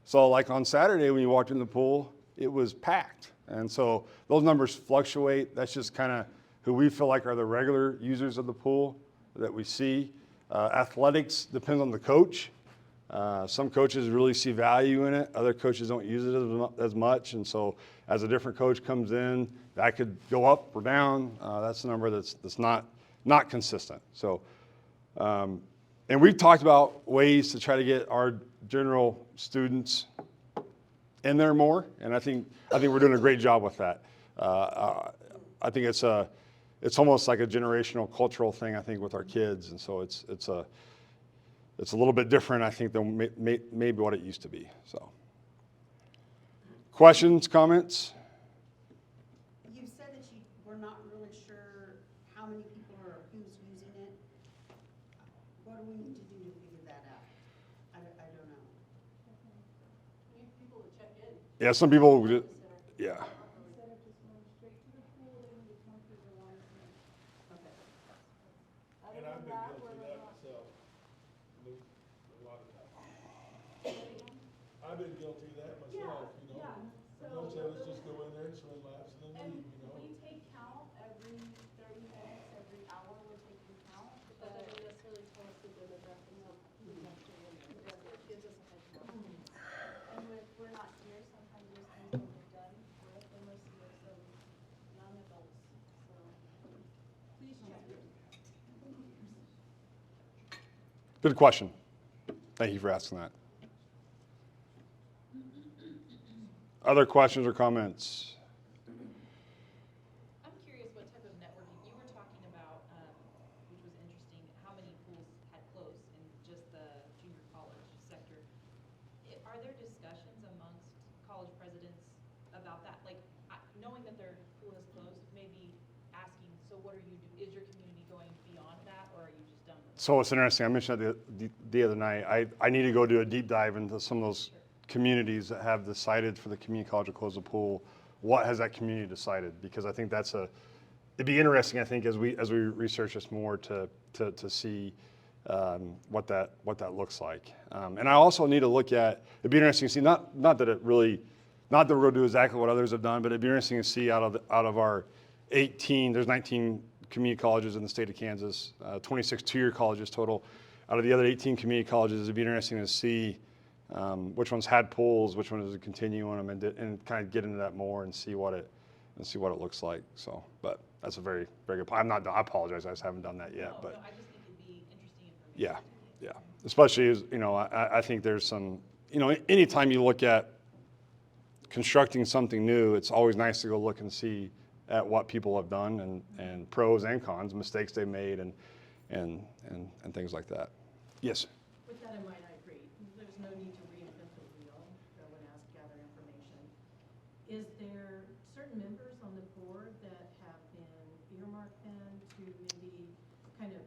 [SPEAKER 1] So like on Saturday, when you walked in the pool, it was packed. And so those numbers fluctuate. That's just kind of who we feel like are the regular users of the pool that we see. Athletics depends on the coach. Some coaches really see value in it. Other coaches don't use it as much. And so as a different coach comes in, that could go up or down. That's a number that's not consistent. So, and we've talked about ways to try to get our general students in there more, and I think we're doing a great job with that. I think it's almost like a generational cultural thing, I think, with our kids, and so it's a little bit different, I think, than maybe what it used to be. So, questions, comments?
[SPEAKER 9] You said that you were not really sure how many people or who's using it. What do we need to do to figure that out? I don't know.
[SPEAKER 7] Need people to check in.
[SPEAKER 1] Yeah, some people, yeah.
[SPEAKER 7] Instead of just going straight to the pool, they need to come through the line.
[SPEAKER 9] Okay.
[SPEAKER 7] Other
[SPEAKER 2] And I've
[SPEAKER 7] than
[SPEAKER 2] been
[SPEAKER 7] that,
[SPEAKER 2] guilty
[SPEAKER 7] we're
[SPEAKER 2] of that
[SPEAKER 7] not.
[SPEAKER 2] myself. A lot of times. I've been guilty of that myself, you know.
[SPEAKER 7] Yeah, so.
[SPEAKER 2] Most of us just go in there and swim laps and then
[SPEAKER 7] And
[SPEAKER 2] leave, you know.
[SPEAKER 7] we take count every 30 minutes, every hour we're taking count, but that doesn't necessarily tell us the demographics of who's actually in there. It gives us a head count. And if we're not here, sometimes there's things that we've done, we're up in most of some young adults, so please check in.
[SPEAKER 1] Good question. Thank you for asking that. Other questions or comments?
[SPEAKER 3] I'm curious what type of networking, you were talking about, which was interesting, how many pools had closed in just the junior college sector. Are there discussions amongst college presidents about that? Like, knowing that their pool has closed, maybe asking, so what are you, is your community going beyond that, or are you just done with it?
[SPEAKER 1] So it's interesting. I mentioned that the other night. I need to go do a deep dive into some of those communities that have decided for the community college to close the pool. What has that community decided? Because I think it'd be interesting, I think, as we research this more to see what that looks like. And I also need to look at, it'd be interesting to see, not that we're going to do exactly what others have done, but it'd be interesting to see out of our 18, there's 19 community colleges in the state of Kansas, 26 two-year colleges total. Out of the other 18 community colleges, it'd be interesting to see which ones had pools, which ones continue on them, and kind of get into that more and see what it looks like. So, but that's a very, very good point. I apologize, I just haven't done that yet. But
[SPEAKER 3] No, I just think it'd be interesting information.
[SPEAKER 1] yeah. Especially as, I think there's some, anytime you look at constructing something new, it's always nice to go look and see at what people have done and pros and cons, mistakes they made and things like that. Yes.
[SPEAKER 10] With that in mind, I agree. There's no need to reinvent the wheel, go and ask, gather information. Is there certain members on the board that have been earmarked then to maybe kind of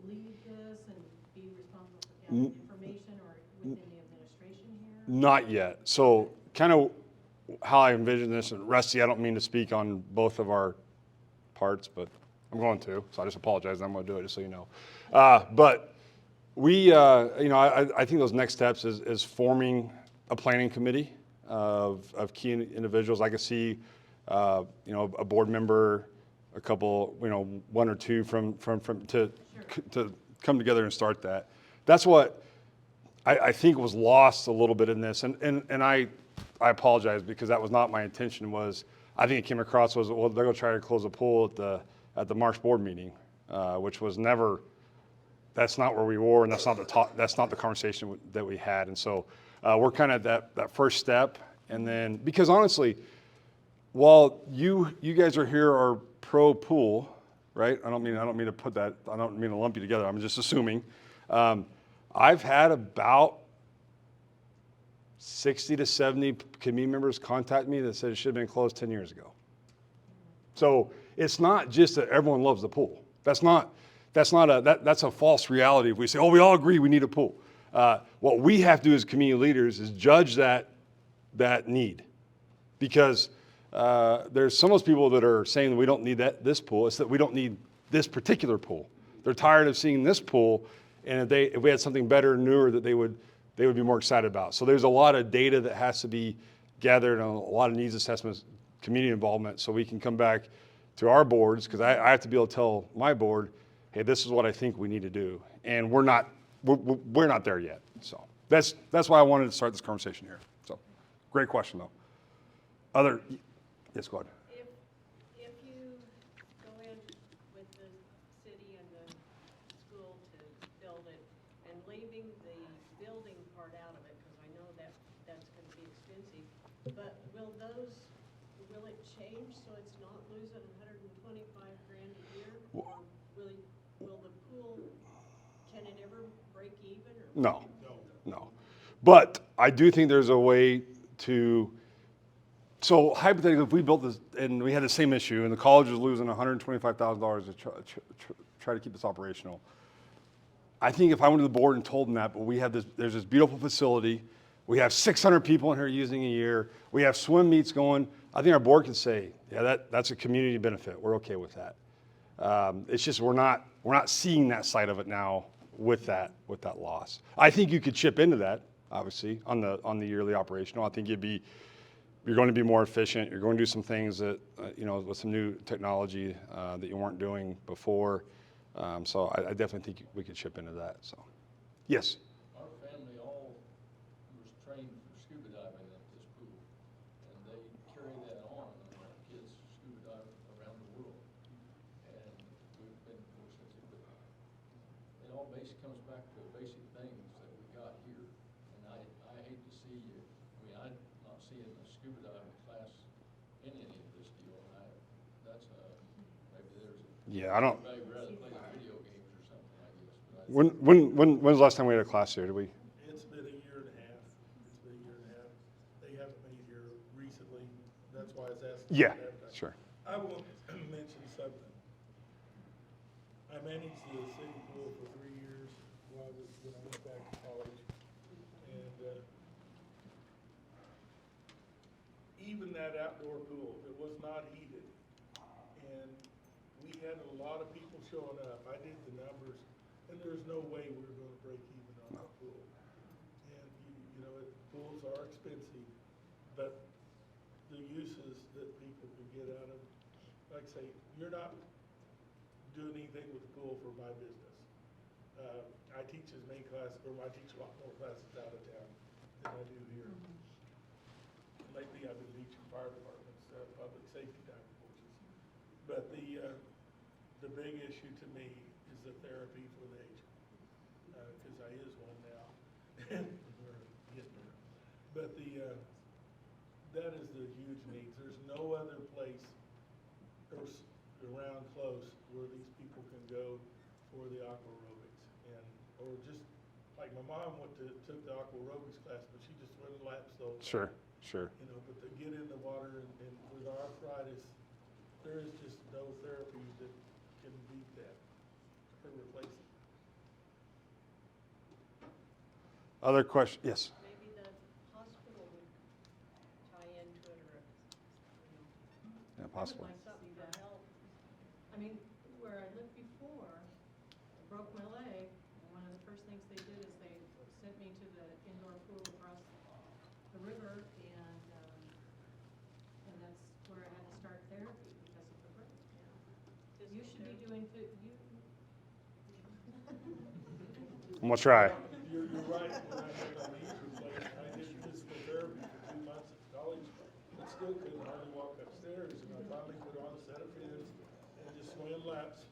[SPEAKER 10] lead this and be responsible for gathering information, or within the administration here?
[SPEAKER 1] Not yet. So kind of how I envision this, and Rusty, I don't mean to speak on both of our parts, but I'm going to, so I just apologize. I'm going to do it just so you know. But we, I think those next steps is forming a planning committee of key individuals. I could see, a board member a couple, one or two to come together and start that. That's what I think was lost a little bit in this, and I apologize because that was not my intention. I think it came across was, well, they're going to try to close a pool at the March board meeting, which was never. That's not where we were, and that's not the conversation that we had. And so we're kind of that first step, and then because honestly, while you guys are here are pro pool, right? I don't mean to put that. I don't mean to lump you together. I'm just assuming. I've had about 60 to 70 community members contact me that said it should have been closed 10 years ago. So it's not just that everyone loves the pool. That's a false reality. If we say, oh, we all agree we need a pool. What we have to do as community leaders is judge that need. Because there's some of those people that are saying that we don't need this pool. It's that we don't need this particular pool. They're tired of seeing this pool, and if we had something better, newer, that they would be more excited about. So there's a lot of data that has to be gathered and a lot of needs assessments, community involvement, so we can come back to our boards, because I have to be able to tell my board, hey, this is what I think we need to do. And we're not there yet. So that's why I wanted to start this conversation here. So great question though. Yes, go ahead.
[SPEAKER 10] If you go in with the city and the school to build it and leaving the building part out of it, because I know that's going to be expensive, but will it change so it's not losing $125,000 a year? Or will the pool, can it ever break even? Or?
[SPEAKER 1] No. But I do think there's a way to. So hypothetically, if we built this and we had the same issue and the college was losing $125,000 to try to keep this operational, I think if I went to the board and told them that, but there's this beautiful facility, we have 600 people in here using a year, we have swim meets going, I think our board could say, yeah, that's a community benefit. We're okay with that. It's just we're not seeing that side of it now with that loss. I think you could chip into that, obviously, on the yearly operational. I think you're going to be more efficient. You're going to do some things that, with some new technology that you weren't doing before. So I definitely think we could chip into that. So, yes.
[SPEAKER 8] Our family all was trained for scuba diving at this pool, and they carry that on, and our kids scuba dive around the world. And we've been fortunate to, but it all comes back to basic things that we got here. And I hate to see I'm not seeing the scuba diving class in any of this deal, and maybe there's a.
[SPEAKER 1] Yeah, I don't.
[SPEAKER 8] Maybe rather play video games or something, I guess. But
[SPEAKER 1] When's the last time we had a class here? Did we?
[SPEAKER 2] It's been a year and a half. They haven't been here recently. That's why I was asking.
[SPEAKER 1] Yeah,
[SPEAKER 2] that.
[SPEAKER 1] sure.
[SPEAKER 2] I will mention something. I managed the city pool for 3 years when I went back to college. And even that outdoor pool, it was not heated. And we had a lot of people showing up. I did the numbers, and there's no way we were going to break even on that pool. And pools are expensive, but the uses that people could get out of, like I say, you're not doing anything with the pool for my business. I teach as many classes, or I teach a lot more classes out of town than I do here. Lately, I've been teaching fire departments, public safety type courses. But the big issue to me is the therapy for the aged, because I is one now. We're getting there. But that is the huge needs. There's no other place around close where these people can go for the aqua aerobics, or just like my mom took the aqua aerobics class, but she just went and laps the whole time.
[SPEAKER 1] Sure.
[SPEAKER 2] But to get in the water and with arthritis, there is just no therapy that can beat that or replace it.
[SPEAKER 1] Other questions? Yes.
[SPEAKER 10] Maybe the hospital would tie into it, or,
[SPEAKER 1] Yeah, possible.
[SPEAKER 10] I would like something to help. I mean, where I lived before, I broke my leg, and one of the first things they did is they sent me to the indoor pool across the river, and that's where I had to start therapy because of the break. should be doing too,
[SPEAKER 1] I'm gonna try.
[SPEAKER 2] You're right, when I had my knees replaced, I did physical therapy for 2 months at college, but still couldn't hardly walk upstairs, and I finally put on a set of fins and just swam laps.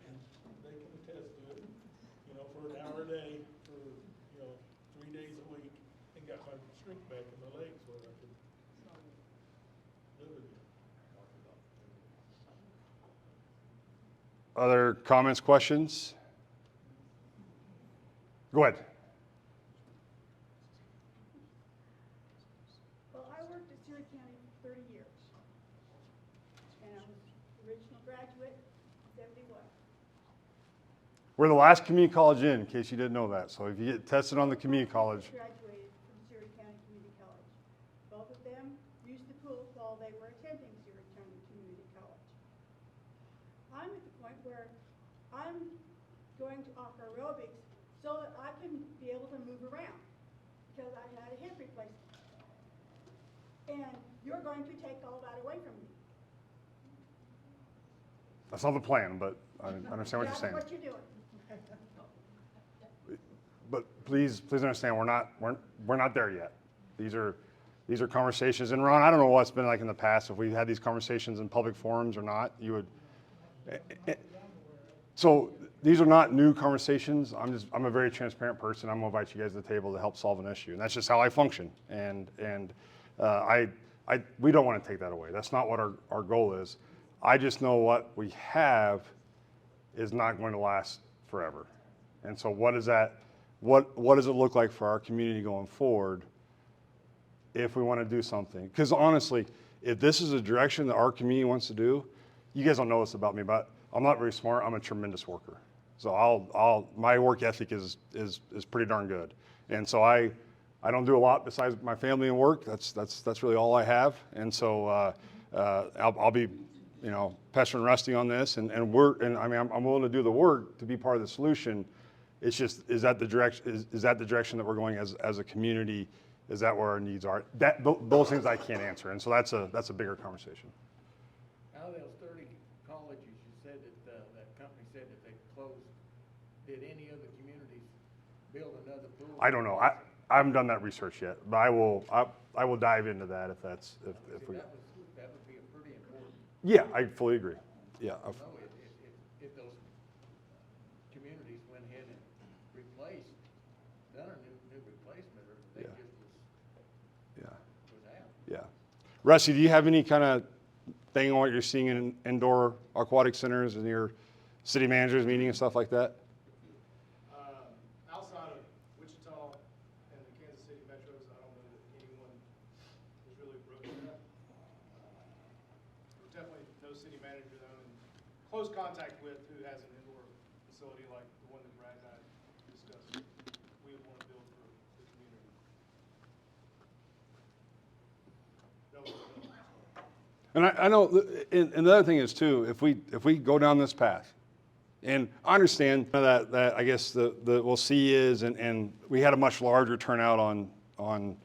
[SPEAKER 2] And they can attest to it, you know, for an hour a day, for, 3 days a week, and got my strength back in my legs where I could live again.
[SPEAKER 1] Other comments, questions? Go ahead.
[SPEAKER 11] Well, I worked at Seward County for 30 years. And I was original graduate, 71.
[SPEAKER 1] We're the last community college in case you didn't know that. So if you get tested on the community college,
[SPEAKER 11] Graduated from Seward County Community College. Both of them used the pool while they were attending Seward County Community College. I'm at the point where I'm going to offer aerobics so that I can be able to move around because I had a hip replacement. And you're going to take all that away from me.
[SPEAKER 1] that's not the plan, but I understand what you're saying.
[SPEAKER 11] That's what you're doing.
[SPEAKER 1] But please understand, we're not there yet. These are conversations. And Ron, I don't know what it's been like in the past, if we've had these conversations in public forums or not. So these are not new conversations. I'm a very transparent person. I'm gonna invite you guys to the table to help solve an issue, and that's just how I function. And we don't want to take that away. That's not what our goal is. I just know what we have is not going to last forever. And so what does it look like for our community going forward if we want to do something? Because honestly, if this is a direction that our community wants to do, you guys don't know this about me, but I'm not very smart. I'm a tremendous worker. So my work ethic is pretty darn good. And so I don't do a lot besides my family and work. That's really all I have. And so I'll be, pestering Rusty on this, and I'm willing to do the work to be part of the solution. It's just, is that the direction that we're going as a community? Is that where our needs are? Those things I can't answer, and so that's a bigger conversation.
[SPEAKER 5] Out of those 30 colleges, you said that company said that they closed, did any other communities build another pool?
[SPEAKER 1] I don't know. I haven't done that research yet, but I will dive into that if we.
[SPEAKER 5] That would be a pretty important.
[SPEAKER 1] Yeah, I fully agree. Yeah.
[SPEAKER 5] No, if those communities went ahead and done a new replacement, or they
[SPEAKER 1] Yeah.
[SPEAKER 5] just was out.
[SPEAKER 1] Yeah. Rusty, do you have any kind of thing on what you're seeing in indoor aquatic centers and your city managers meeting and stuff like that?
[SPEAKER 4] Outside of Wichita and the Kansas City metros, I don't know that anyone is really broken that. There's definitely no city manager that I'm in close contact with who has an indoor facility like the one that Brad and I discussed. We would want to build for the community. No,
[SPEAKER 1] And I know, and the other thing is too, if we go down this path, and I understand that I guess the we'll see is, and we had a much larger turnout on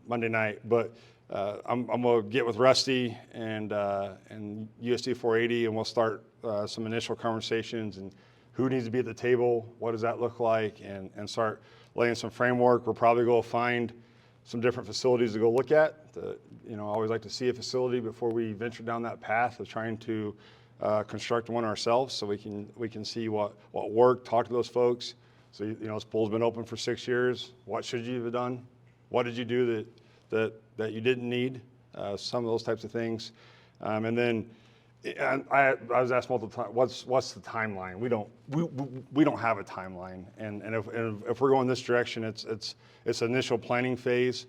[SPEAKER 1] Monday night, but I'm gonna get with Rusty and USD 480, and we'll start some initial conversations and who needs to be at the table, what does that look like, and start laying some framework. We'll probably go find some different facilities to go look at. I always like to see a facility before we venture down that path of trying to construct one ourselves, so we can see what worked, talk to those folks. So this pool's been open for 6 years. What should you have done? What did you do that you didn't need? Some of those types of things. And then I was asked multiple times, what's the timeline? We don't have a timeline. And if we're going this direction, it's initial planning phase.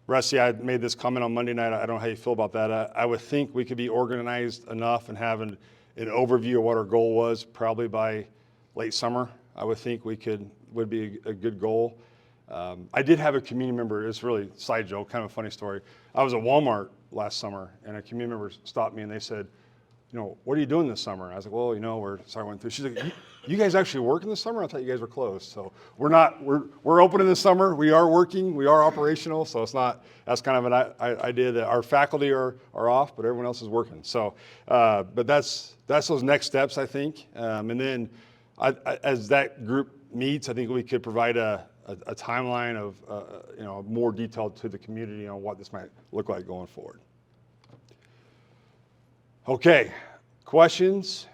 [SPEAKER 1] Rusty, I made this comment on Monday night. I don't know how you feel about that. I would think we could be organized enough and have an overview of what our goal was probably by late summer. I would think would be a good goal. I did have a community member. It's really a side joke, kind of a funny story. I was at Walmart last summer, and a community member stopped me and they said, what are you doing this summer? And I was like, well, we're sorry, I went through. She's like, you guys actually work in the summer? I thought you guys were closed. So we're open in the summer. We are working. We are operational. So it's not, that's kind of an idea that our faculty are off, but everyone else is working. So, but that's those next steps, I think. And then as that group meets, I think we could provide a timeline of, more detailed to the community on what this might look like going forward. Okay, questions?